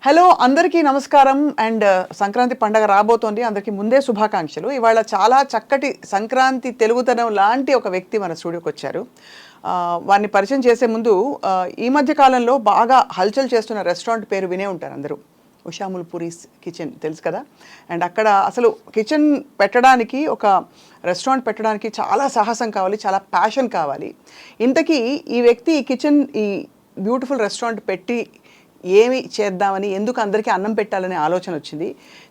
Hello అందరికీ నమస్కారం and Sankranti పండగ రాబోతోంది. అందరికీ ముందే శుభాకాంక్షలు. ఇవాళ చాలా చక్కటి సంక్రాంతి తెలుగుతనం లాంటి ఒక వ్యక్తి మన స్టూడియోకి వచ్చారు. వారిని పరిచయం చేసే ముందు ఈ మధ్య కాలంలో బాగా హల్చల్ చేస్తున్న రెస్టారెంట్ పేరు వినే ఉంటారు అందరూ. ఉషాముల్ పూరీస్ కిచెన్ తెలుసు కదా. అండ్ అక్కడ అసలు కిచెన్ పెట్టడానికి, ఒక రెస్టారెంట్ పెట్టడానికి చాలా సాహసం కావాలి, చాలా ప్యాషన్ కావాలి. ఇంతకీ ఈ వ్యక్తి ఈ కిచెన్, ఈ బ్యూటిఫుల్ రెస్టారెంట్ పెట్టి ఏమి చేద్దామని, ఎందుకు అందరికీ అన్నం పెట్టాలనే ఆలోచన వచ్చింది.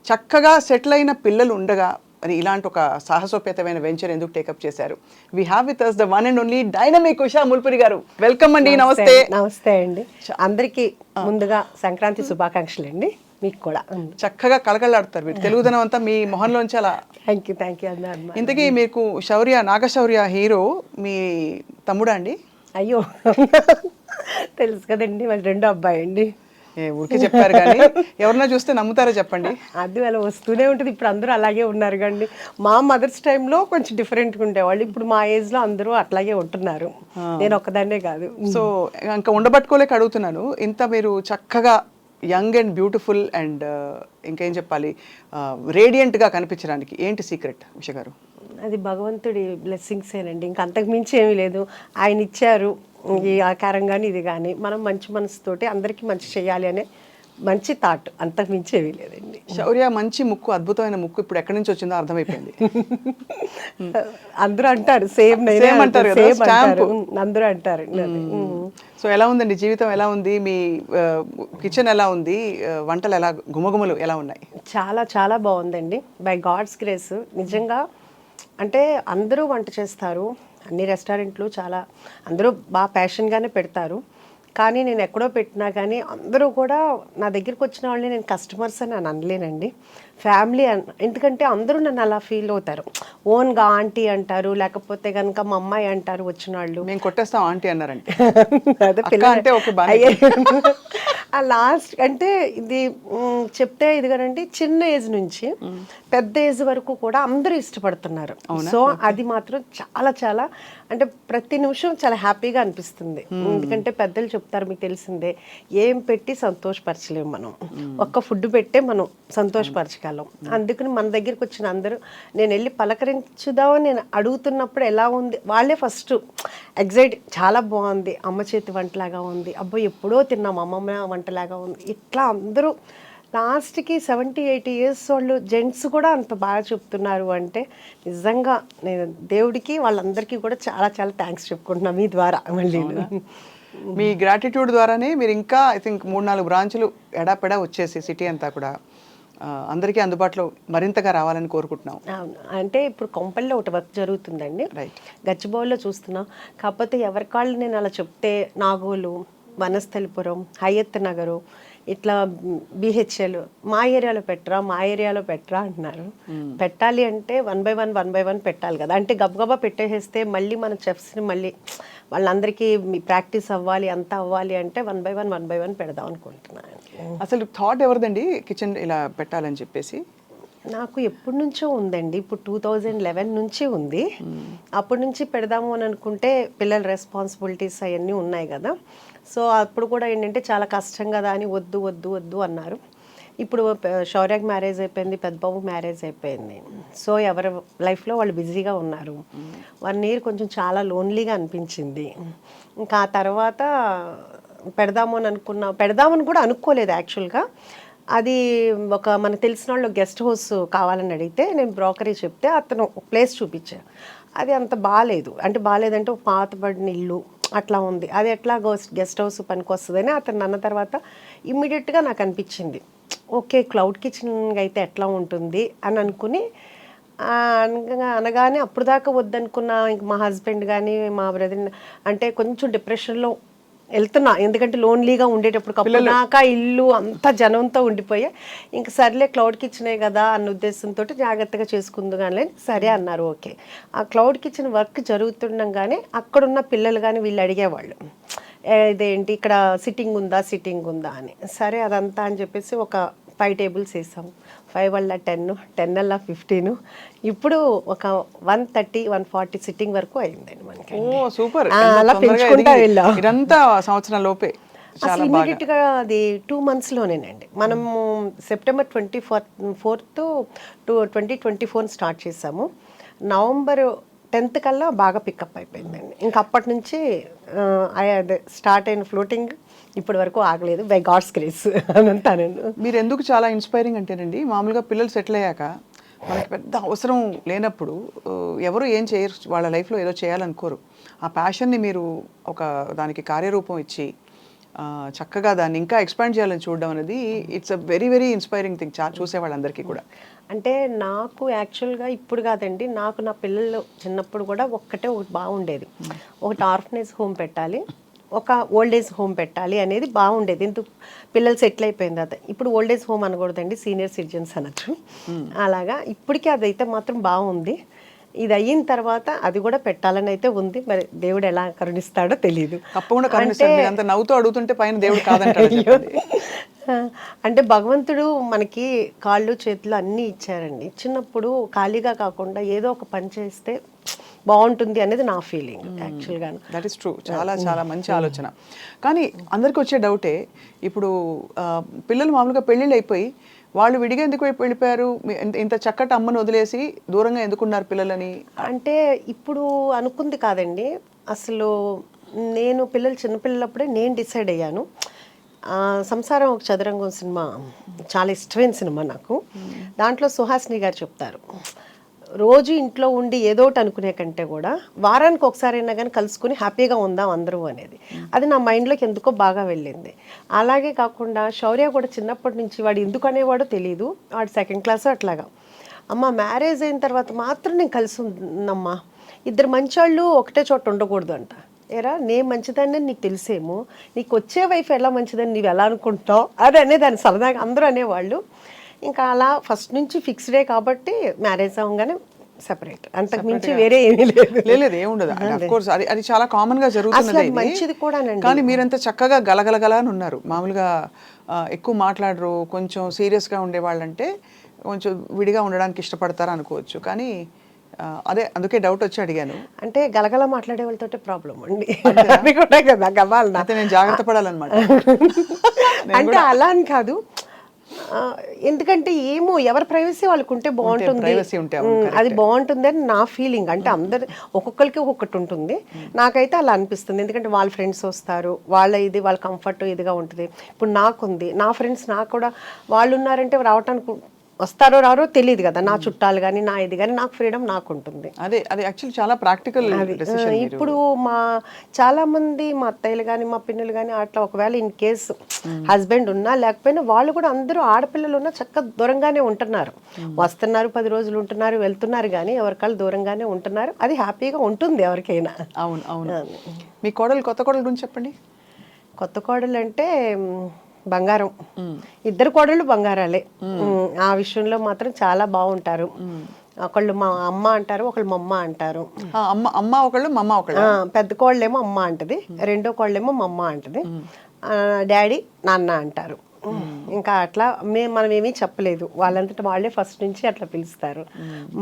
చక్కగా సెటిల్ అయిన పిల్లలు ఉండగా మరి ఇలాంటి ఒక సాహసోపేతమైన వెంచర్ ఎందుకు టేకప్ చేశారు? We have with us the one and only dynamic Usha Mulpuri garu. Welcome అండి. నమస్తే. నమస్తే అండి. అందరికీ ముందుగా సంక్రాంతి శుభాకాంక్షలు అండి. మీకు కూడా చక్కగా కలకలాడుతారు మీరు. తెలుగుదనం అంతా మీ మొహంలోంచి అలా. థ్యాంక్ యూ అన్నారు. ఇంతకీ మీకు నాగశౌర్య హీరో మీ తమ్ముడా అండి? అయ్యో తెలుసు కదండి, వాళ్ళ రెండో అబ్బాయి అండి. ఊరికే చెప్పారు కానీ ఎవరన్నా చూస్తే నమ్ముతారో చెప్పండి. అది అలా వస్తూనే ఉంటుంది. ఇప్పుడు అందరూ అలాగే ఉన్నారు కండి. మా మదర్స్ టైంలో కొంచెం డిఫరెంట్గా ఉండేవాళ్ళు. ఇప్పుడు మా ఏజ్లో అందరూ అట్లాగే ఉంటున్నారు. నేను ఒక్కదాన్నే కాదు. సో ఇంకా ఉండబట్టుకోలేక అడుగుతున్నాను. ఇంత మీరు చక్కగా యంగ్ అండ్ బ్యూటిఫుల్ అండ్ ఇంకేం చెప్పాలి, రేడియంట్గా కనిపించడానికి ఏంటి సీక్రెట్ ఉష గారు? అది భగవంతుడి బ్లెస్సింగ్సేనండి. ఇంకా అంతకు మించి ఏమీ లేదు. ఆయన ఇచ్చారు ఈ ఆకారం కానీ ఇది కానీ. మనం మంచి మనసుతోటి అందరికీ మంచి చేయాలి అనే మంచి థాట్, అంతకు మించి ఏమీ లేదండి. శౌర్య మంచి ముక్కు, అద్భుతమైన ముక్కు ఇప్పుడు ఎక్కడి నుంచి వచ్చిందో అర్థమైపోయింది. అందరూ అంటారు సేమ్ అంటారు, అందరూ అంటారు. సో ఎలా ఉందండి జీవితం? ఎలా ఉంది మీ కిచెన్? ఎలా ఉంది వంటలు? ఎలా గుమగుమలు ఎలా ఉన్నాయి? చాలా చాలా బాగుందండి. By God's grace. నిజంగా అంటే అందరూ వంట చేస్తారు, అన్ని రెస్టారెంట్లు చాలా అందరూ బాగా ప్యాషన్గానే పెడతారు. కానీ నేను ఎక్కడో పెట్టినా కానీ అందరూ కూడా నా దగ్గరికి వచ్చిన వాళ్ళని నేను కస్టమర్స్ అని నేను అనలేనండి, ఫ్యామిలీ ఎందుకంటే అందరూ నన్ను అలా ఫీల్ అవుతారు. ఓన్గా ఆంటీ అంటారు, లేకపోతే కనుక మా అమ్మాయి అంటారు వచ్చిన వాళ్ళు. మేము కొట్టేస్తాం ఆంటీ అన్నారంటే. ఆ లాస్ట్ అంటే ఇది చెప్తే ఇదిగానండి, చిన్న ఏజ్ నుంచి పెద్ద ఏజ్ వరకు కూడా అందరూ ఇష్టపడుతున్నారు. సో అది మాత్రం చాలా చాలా అంటే ప్రతి నిమిషం చాలా హ్యాపీగా అనిపిస్తుంది. ఎందుకంటే పెద్దలు చెప్తారు, మీకు తెలిసిందే, ఏం పెట్టి సంతోషపరచలేము మనం, ఒక్క ఫుడ్ పెట్టే మనం సంతోషపరచగలం. అందుకని మన దగ్గరికి వచ్చిన అందరూ నేను వెళ్ళి పలకరించుదామని నేను అడుగుతున్నప్పుడు ఎలా ఉంది, వాళ్ళే ఫస్ట్ ఎగ్జైట్, చాలా బాగుంది, అమ్మ చేతి వంటలాగా ఉంది, అబ్బో ఎప్పుడో తిన్నాం అమ్మమ్మ వంటలాగా ఉంది, ఇట్లా అందరూ లాస్ట్కి 70-80 years వాళ్ళు జెంట్స్ కూడా అంత బాగా చెప్తున్నారు అంటే నిజంగా నేను దేవుడికి వాళ్ళందరికీ కూడా చాలా చాలా థ్యాంక్స్ చెప్పుకుంటున్నాను మీ ద్వారా. మళ్ళీ మీ గ్రాటిట్యూడ్ ద్వారానే మీరు ఇంకా ఐ థింక్ 3-4 బ్రాంచులు ఎడాపెడా వచ్చేసి సిటీ అంతా కూడా అందరికీ అందుబాటులో మరింతగా రావాలని కోరుకుంటున్నాం. అవును, అంటే ఇప్పుడు కొంపల్లో ఒకటి వర్క్ జరుగుతుందండి, గచ్చిబౌలిలో చూస్తున్నాం. కాకపోతే ఎవరికాళ్ళు నేను అలా చెప్తే నాగోలు, వనస్థలిపురం, హయత్ నగరు, ఇట్లా బిహెచ్ఎల్ మా ఏరియాలో పెట్టరా అంటున్నారు. పెట్టాలి అంటే 1 by 1 పెట్టాలి కదా. అంటే గబగబా పెట్టేసేస్తే మళ్ళీ మన చెఫ్స్ని మళ్ళీ వాళ్ళందరికీ ప్రాక్టీస్ అవ్వాలి, అంతా అవ్వాలి అంటే 1 by 1 పెడదాం అనుకుంటున్నాను. అసలు థాట్ ఎవరిదండి కిచెన్ ఇలా పెట్టాలని చెప్పేసి? నాకు ఎప్పటి నుంచో ఉందండి. ఇప్పుడు 2011 నుంచి ఉంది. అప్పటి నుంచి పెడదాము అని అనుకుంటే పిల్లల రెస్పాన్సిబిలిటీస్ అవన్నీ ఉన్నాయి కదా. సో అప్పుడు కూడా ఏంటంటే చాలా కష్టం కదా అని వద్దు వద్దు వద్దు అన్నారు. ఇప్పుడు శౌర్యకి మ్యారేజ్ అయిపోయింది, పెద్దబాబు మ్యారేజ్ అయిపోయింది. సో ఎవరి లైఫ్లో వాళ్ళు బిజీగా ఉన్నారు. 1 year కొంచెం చాలా లోన్లీగా అనిపించింది. ఇంకా ఆ తర్వాత పెడదామని కూడా అనుకోలేదు యాక్చువల్గా. అది ఒక మనకు తెలిసిన వాళ్ళు గెస్ట్ హౌస్ కావాలని అడిగితే నేను బ్రోకరీ చెప్తే అతను ప్లేస్ చూపించాను. అది అంత బాగాలేదంటే ఒక పాతబడిన ఇల్లు అట్లా ఉంది, అది ఎట్లా గెస్ట్ హౌస్ పనికి వస్తుందని అతను అన్న తర్వాత ఇమ్మీడియట్గా నాకు అనిపించింది, ఓకే క్లౌడ్ కిచెన్ అయితే ఎట్లా ఉంటుంది అని అనుకుని అనగానే అప్పుడు దాకా వద్దనుకున్న ఇంక మా హస్బెండ్ కానీ మా బ్రదర్ అంటే కొంచెం డిప్రెషన్లో వెళ్తున్నా, ఎందుకంటే లోన్లీగా ఉండేటప్పుడు కప్పునాక ఇల్లు అంతా జనంతో ఉండిపోయా. ఇంక సర్లే క్లౌడ్ కిచెనే కదా అన్న ఉద్దేశంతో జాగ్రత్తగా చేసుకుందు కానీ సరే అన్నారు. ఓకే, ఆ క్లౌడ్ కిచెన్ వర్క్ జరుగుతుండగానే అక్కడున్న పిల్లలు కానీ వీళ్ళు అడిగేవాళ్ళు, ఇదేంటి ఇక్కడ సిట్టింగ్ ఉందా అని. సరే అదంతా అని చెప్పేసి ఒక 5 tables వేసాము. 5 వల్ల 10, 10 వల్ల 15, ఇప్పుడు ఒక 130-140 సిట్టింగ్ వరకు అయిందండి మనకి. సూపర్. అలా పెంచుకుంటా వెళ్ళాం. ఇదంతా సంవత్సరం లోపే. అసలు ఇమీడియట్ గా అది 2 monthsలోనేనండి. మనము సెప్టెంబర్ 24th 2024 స్టార్ట్ చేసాము. నవంబర్ 10th కల్లా బాగా పికప్ అయిపోయిందండి. ఇంకా అప్పటి నుంచి అదే స్టార్ట్ అయిన ఫ్లోటింగ్ ఇప్పటి వరకు ఆగలేదు, బై గాడ్స్ గ్రేస్ అని అంటానండి. మీరు ఎందుకు చాలా ఇన్స్పైరింగ్ అంటేనండి, మామూలుగా పిల్లలు సెటిల్ అయ్యాక మనకి పెద్ద అవసరం లేనప్పుడు ఎవరు ఏం చేయరు, వాళ్ళ లైఫ్లో ఏదో చేయాలనుకోరు. ఆ ప్యాషన్ని మీరు ఒక దానికి కార్యరూపం ఇచ్చి చక్కగా దాన్ని ఇంకా ఎక్స్పాండ్ చేయాలని చూడడం అనేది it's a very very inspiring thing చూసే వాళ్ళందరికీ కూడా. అంటే నాకు యాక్చువల్గా ఇప్పుడు కాదండి, నాకు నా పిల్లలు చిన్నప్పుడు కూడా ఒకటి బాగుండేది. ఒకటి ఆర్ఫనేజ్ హోమ్ పెట్టాలి, ఒక ఓల్డ్ ఏజ్ హోమ్ పెట్టాలి అనేది బాగుండేది. ఎందుకు పిల్లలు సెటిల్ అయిపోయింది అదే. ఇప్పుడు ఓల్డ్ ఏజ్ హోమ్ అనకూడదండి, సీనియర్ సిటిజన్స్ అనొచ్చు. అలాగా ఇప్పటికీ అదైతే మాత్రం బాగుంది. ఇది అయిన తర్వాత అది కూడా పెట్టాలని అయితే ఉంది. మరి దేవుడు ఎలా కరుణిస్తాడో తెలియదు. తప్పకుండా కరుణిస్తాడు. మీరు అంత నవ్వుతూ అడుగుతుంటే పైన దేవుడు కాదంటాడు. అంటే భగవంతుడు మనకి కాళ్ళు చేతులు అన్నీ ఇచ్చారండి. ఇచ్చినప్పుడు ఖాళీగా కాకుండా ఏదో ఒక పని చేస్తే బాగుంటుంది అనేది నా ఫీలింగ్ యాక్చువల్గా. That is true. చాలా చాలా మంచి ఆలోచన. కానీ అందరికి వచ్చే డౌటే, ఇప్పుడు పిల్లలు మామూలుగా పెళ్ళిళ్ళు అయిపోయి వాళ్ళు విడిగా ఎందుకు వెళ్ళిపోయారు, ఇంత చక్కటి అమ్మను వదిలేసి దూరంగా ఎందుకున్నారు పిల్లలని? అంటే ఇప్పుడు అనుకుంది కాదండి, అసలు నేను పిల్లలు చిన్నపిల్లలప్పుడే నేను డిసైడ్ అయ్యాను. సంసారం ఒక చదరంగం సినిమా చాలా ఇష్టమైన సినిమా నాకు. దాంట్లో సుహాసిని గారు చెప్తారు, రోజు ఇంట్లో ఉండి ఏదో ఒకటి అనుకునే కంటే కూడా వారానికి ఒకసారి అయినా కానీ కలుసుకుని హ్యాపీగా ఉందాం అందరూ అనేది. అది నా మైండ్లోకి ఎందుకో బాగా వెళ్ళింది. అలాగే కాకుండా శౌర్య కూడా చిన్నప్పటి నుంచి వాడు ఎందుకు అనేవాడో తెలియదు, వాడు 2nd క్లాస్ అట్లాగా, అమ్మ మ్యారేజ్ అయిన తర్వాత మాత్రం నేను కలిసి ఉన్నమ్మా, ఇద్దరు మంచోళ్ళు ఒకటే చోట ఉండకూడదు అంట. ఏరా నేను మంచిదాన్ని నీకు తెలిసేమో, నీకు వచ్చే వైఫ్ ఎలా మంచిదని నీవు ఎలా అనుకుంటావు అది అనేదాన్ని సరదాగా అందరూ అనేవాళ్ళు. ఇంకా అలా ఫస్ట్ నుంచి ఫిక్స్డే కాబట్టి మ్యారేజ్ అవ్వగానే సెపరేట్, అంతకు మించి వేరే ఏమీ లేదు, ఏముండదు. అది చాలా కామన్ గా జరుగుతున్నది, మంచిది కూడా. కానీ మీరంతా చక్కగా గలగలగలా అని ఉన్నారు. మామూలుగా ఎక్కువ మాట్లాడరు, కొంచెం సీరియస్ గా ఉండేవాళ్ళంటే కొంచెం విడిగా ఉండడానికి ఇష్టపడతారు అనుకోవచ్చు. కానీ అదే అందుకే డౌట్ వచ్చి అడిగాను. అంటే గలగల మాట్లాడే వాళ్ళతో ప్రాబ్లం అండి, అది కూడా కదా గవాలన. అయితే నేను జాగ్రత్త పడాలన్నమాట. అంటే అలా అని కాదు, ఎందుకంటే ఏమో ఎవరి ప్రైవసీ వాళ్ళకు ఉంటే బాగుంటుంది, అది బాగుంటుంది అని నా ఫీలింగ్. అంటే అందరు ఒక్కొక్కరికి ఒక్కొక్కటి ఉంటుంది, నాకైతే అలా అనిపిస్తుంది. ఎందుకంటే వాళ్ళ ఫ్రెండ్స్ వస్తారు, వాళ్ళ కంఫర్ట్ ఇదిగా ఉంటుంది. ఇప్పుడు నాకుంది, నా ఫ్రెండ్స్ నాకు కూడా వాళ్ళు ఉన్నారంటే రావటానికి వస్తారో రారో తెలియదు కదా, నా చుట్టాలు కానీ నా ఇది కానీ, నాకు ఫ్రీడమ్ నాకు ఉంటుంది. అదే అది యాక్చువల్లీ చాలా ప్రాక్టికల్ డెసిషన్. ఇప్పుడు మా చాలా మంది మా అత్తయ్యలు కానీ మా పిన్నులు కానీ అట్లా ఒకవేళ ఇన్ కేసు హస్బెండ్ ఉన్నా లేకపోయినా వాళ్ళు కూడా అందరూ ఆడపిల్లలు ఉన్నా చక్కగా దూరంగానే ఉంటున్నారు, వస్తున్నారు 10 రోజులు ఉంటున్నారు వెళ్తున్నారు, కానీ ఎవరికాళ్ళు దూరంగానే ఉంటున్నారు. అది హ్యాపీగా ఉంటుంది ఎవరికైనా. అవును అవును. మీ కోడలు, కొత్త కోడలు గురించి చెప్పండి. కొత్త కోడలు అంటే బంగారం, ఇద్దరు కోడళ్ళు బంగారాలే. ఆ విషయంలో మాత్రం చాలా బాగుంటారు. ఒకళ్ళు మా అమ్మ అంటారు, ఒకళ్ళు మమ్మ అంటారు. అమ్మ ఒకళ్ళు, మమ్మ ఒకళ్ళు. పెద్ద కోళ్ళేమో అమ్మ అంటది, రెండో కోళ్ళేమో మమ్మ అంటది, డాడీ నాన్న అంటారు. ఇంకా అట్లా మనం ఏమీ చెప్పలేదు, వాళ్ళంతటా వాళ్ళే ఫస్ట్ నుంచి అట్లా పిలుస్తారు.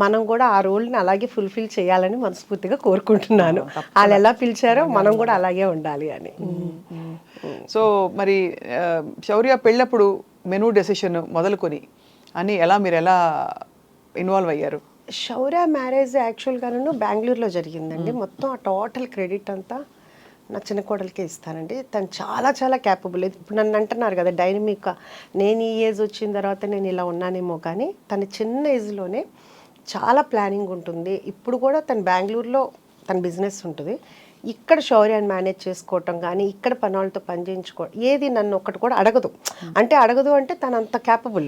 మనం కూడా ఆ రోల్ని అలాగే ఫుల్ఫిల్ చేయాలని మనస్ఫూర్తిగా కోరుకుంటున్నాను. వాళ్ళు ఎలా పిలిచారో మనం కూడా అలాగే ఉండాలి అని. సో మరి శౌర్య పెళ్ళప్పుడు మెనూ డెసిషన్ మొదలుకొని అని మీరు ఎలా ఇన్వాల్వ్ అయ్యారు? శౌర్య మ్యారేజ్ యాక్చువల్గాను బెంగళూరులో జరిగిందండి. మొత్తం ఆ టోటల్ క్రెడిట్ అంతా నా చిన్న కోడలికే ఇస్తానండి. తను చాలా చాలా క్యాపబుల్. ఇప్పుడు నన్ను అంటున్నారు కదా డైనమిక్, నేను ఈ ఏజ్ వచ్చిన తర్వాత నేను ఇలా ఉన్నానేమో, కానీ తన చిన్న ఏజ్లోనే చాలా ప్లానింగ్ ఉంటుంది. ఇప్పుడు కూడా తను బెంగళూరులో తన బిజినెస్ ఉంటుంది, ఇక్కడ శౌర్యాన్ని మేనేజ్ చేసుకోవటం కానీ ఇక్కడ పనులతో పని చేయించుకోవడం, ఏది నన్ను ఒక్కటి కూడా అడగదు. అంటే తను అంత క్యాపబుల్.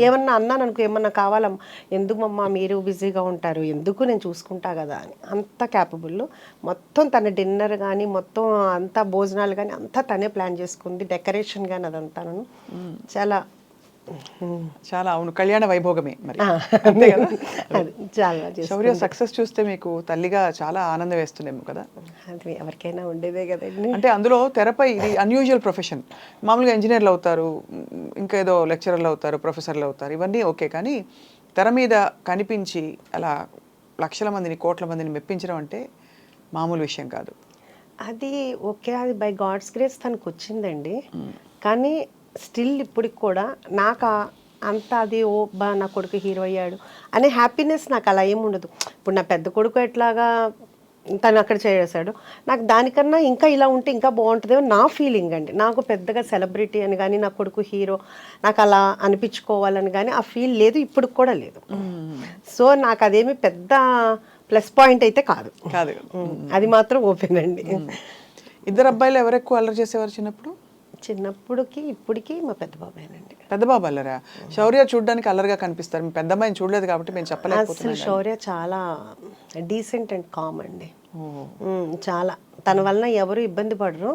ఏమన్నా అన్నాను అనుకో, ఏమన్నా కావాలమ్మా, ఎందుకమ్మా మీరు బిజీగా ఉంటారు, ఎందుకు నేను చూసుకుంటా కదా అని, అంత క్యాపబుల్. మొత్తం తన డిన్నర్ కానీ మొత్తం అంతా భోజనాలు కానీ అంతా తనే ప్లాన్ చేసుకుంది, డెకరేషన్ కానీ అదంతా చాలా చాలా. అవును, కళ్యాణ వైభోగమే మరి, అంతే కదా. శౌర్య సక్సెస్ చూస్తే మీకు తల్లిగా చాలా ఆనందం వేస్తుందేమో కదా. అది ఎవరికైనా ఉండేదే కదండి. అంటే అందులో తెరపై ఇది అన్యూజువల్ ప్రొఫెషన్. మామూలుగా ఇంజనీర్లు అవుతారు, ఇంకా ఏదో లెక్చరర్లు అవుతారు, ప్రొఫెసర్లు అవుతారు, ఇవన్నీ ఓకే. కానీ తెర మీద కనిపించి అలా లక్షల మందిని, కోట్ల మందిని మెప్పించడం అంటే మామూలు విషయం కాదు. అది ఓకే, అది బై గాడ్స్ గ్రేస్ తనకు వచ్చిందండి. కానీ స్టిల్ ఇప్పటికి కూడా నాకు అంత అది ఓ బా నా కొడుకు హీరో అయ్యాడు అనే హ్యాపీనెస్ నాకు అలా ఏమి ఉండదు. ఇప్పుడు నా పెద్ద కొడుకు ఎట్లాగా తను అక్కడ చేసాడు, నాకు దానికన్నా ఇంకా ఇలా ఉంటే ఇంకా బాగుంటుందేమో నా ఫీలింగ్ అండి. నాకు పెద్దగా సెలబ్రిటీ అని కానీ నా కొడుకు హీరో నాకు అలా అనిపించుకోవాలని కానీ ఆ ఫీల్ లేదు, ఇప్పుడు కూడా లేదు. సో నాకు అదేమి పెద్ద ప్లస్ పాయింట్ అయితే కాదు. కాదు. అది మాత్రం ఓపెన్ అండి. ఇద్దరు అబ్బాయిలు ఎవరు ఎక్కువ అల్లరి చేసేవారు చిన్నప్పుడు? చిన్నప్పుడుకి ఇప్పటికి మా పెద్ద బాబాయేనండి. పెద్ద బాబు అల్లరా? శౌర్య చూడడానికి అల్లరిగా కనిపిస్తారు, మీ పెద్ద అమ్మాయిని చూడలేదు కాబట్టి మేము చెప్పలేకపోతున్నాం. అసలు శౌర్య చాలా డీసెంట్ అండ్ కామ్ అండి. చాలా తన వలన ఎవరు ఇబ్బంది పడరు.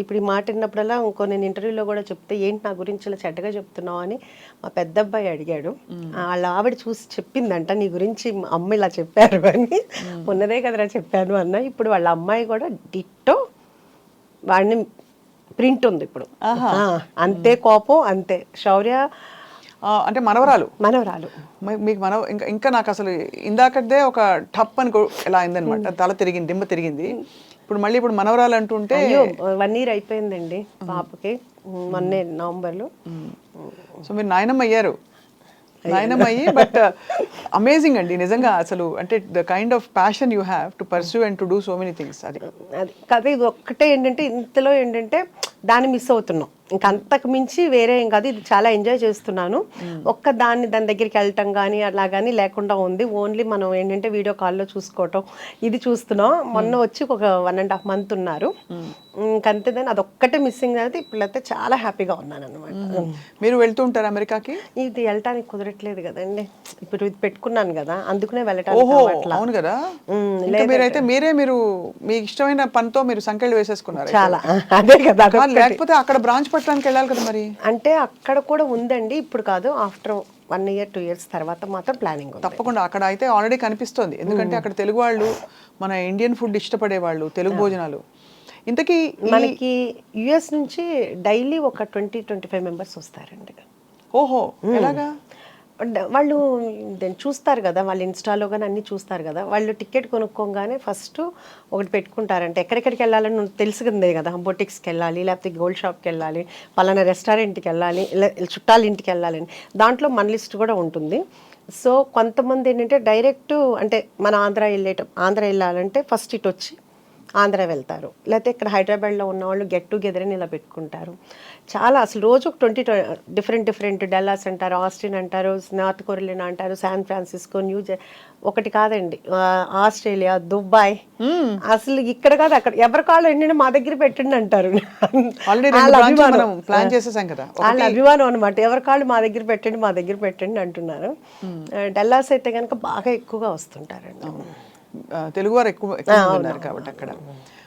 ఇప్పుడు ఈ మాట విన్నప్పుడల్లా నేను ఇంటర్వ్యూలో కూడా చెప్తే ఏంటి నా గురించి ఇలా చెడ్డగా చెప్తున్నావు అని మా పెద్ద అబ్బాయి అడిగాడు. వాళ్ళ ఆవిడ చూసి చెప్పిందంట నీ గురించి అమ్మ ఇలా చెప్పారు అని. ఉన్నదే కదరా చెప్పాను అన్న. ఇప్పుడు వాళ్ళ అమ్మాయి కూడా డిట్టో వాడిని ప్రింట్ ఉంది ఇప్పుడు. అంతే కోపం, అంతే. శౌర్య అంటే మనవరాలు మీకు ఇంకా నాకు అసలు ఇందాకదే ఒక టప్ అని ఎలా అయిందనమాట, తల తిరిగింది, దిమ్మ తిరిగింది. ఇప్పుడు మనవరాలు అంటుంటే 1 year అయిపోయిందండి పాపకి, మొన్నే నవంబర్లో. సో మీరు నాయనమ్మ అయ్యారు, బట్ అమేజింగ్ అండి నిజంగా. అసలు అంటే the kind of passion you have to pursue and to do so many things. అది కదా, ఇది ఒక్కటే ఏంటంటే ఇంతలో ఏంటంటే దాన్ని మిస్ అవుతున్నాం. ఇంకా అంతకు మించి వేరే ఏం కాదు. ఇది చాలా ఎంజాయ్ చేస్తున్నాను. దాని దగ్గరికి వెళ్ళటం కానీ అలా కానీ లేకుండా ఉంది. ఓన్లీ మనం ఏంటంటే వీడియో కాల్లో చూసుకోవటం ఇది చూస్తున్నాం. మొన్న వచ్చి ఒక 1.5 months ఉన్నారు. ఇంకంతేదాన్ని అదొక్కటే మిస్సింగ్ అయితే. ఇప్పుడైతే చాలా హ్యాపీగా ఉన్నాను అనమాట. మీరు వెళ్తూ ఉంటారు అమెరికాకి? ఇది వెళ్ళటానికి కుదరట్లేదు కదండి, ఇప్పుడు ఇది పెట్టుకున్నాను కదా, అందుకనే వెళ్ళటానికి. అవును కదా. మీరైతే మీరు మీకు ఇష్టమైన పనితో మీరు సంకెళ్ళు వేసేసుకున్నారు చాలా. అదే కదా, లేకపోతే అక్కడ బ్రాంచ్ పట్టడానికి వెళ్ళాలి కదా మరి. అంటే అక్కడ కూడా ఉందండి, ఇప్పుడు కాదు. ఆఫ్టర్ 1 year 2 years తర్వాత మాత్రం ప్లానింగ్. తప్పకుండా అక్కడ అయితే ఆల్రెడీ కనిపిస్తుంది. ఎందుకంటే అక్కడ తెలుగు వాళ్ళు, మన ఇండియన్ ఫుడ్ ఇష్టపడే వాళ్ళు, తెలుగు భోజనాలు. ఇంతకీ మనకి యుఎస్ నుంచి డైలీ ఒక 20-25 members వస్తారండి. ఓహో, ఎలాగా? వాళ్ళు చూస్తారు కదా, వాళ్ళు ఇన్స్టాలో కానీ అన్నీ చూస్తారు కదా. వాళ్ళు టికెట్ కొనుక్కోగానే ఫస్ట్ ఒకటి పెట్టుకుంటారంటే ఎక్కడెక్కడికి వెళ్ళాలని తెలుసుకుందే కదా. బొటిక్స్కి వెళ్ళాలి, లేకపోతే గోల్డ్ షాప్కి వెళ్ళాలి, పలానా రెస్టారెంట్కి వెళ్ళాలి, చుట్టాల ఇంటికి వెళ్ళాలని. దాంట్లో మన లిస్ట్ కూడా ఉంటుంది. సో కొంతమంది ఏంటంటే డైరెక్ట్ అంటే మన ఆంధ్ర వెళ్ళాలంటే ఫస్ట్ ఇటు వచ్చి ఆంధ్ర వెళ్తారు, లేకపోతే ఇక్కడ హైదరాబాద్లో ఉన్న వాళ్ళు గెట్ టుగెదర్ అని ఇలా పెట్టుకుంటారు. చాలా అసలు రోజు ఒక 20 డిఫరెంట్ డల్లాస్ అంటారు, ఆస్టిన్ అంటారు, నార్త్ కొరియా అంటారు, శాన్ ఫ్రాన్సిస్కో, ఒకటి కాదండి, ఆస్ట్రేలియా, దుబాయ్. అసలు ఇక్కడ కాదు అక్కడ ఎవరి కాళ్ళు ఏంటంటే మా దగ్గర పెట్టండి అంటారు. వాళ్ళ అభిమానం అనమాట. ఎవరి కాళ్ళు మా దగ్గర పెట్టండి అంటున్నారు. డల్లాస్ అయితే కనుక బాగా ఎక్కువగా వస్తుంటారండి. తెలుగు వారు ఎక్కువ ఉన్నారు కాబట్టి అక్కడ.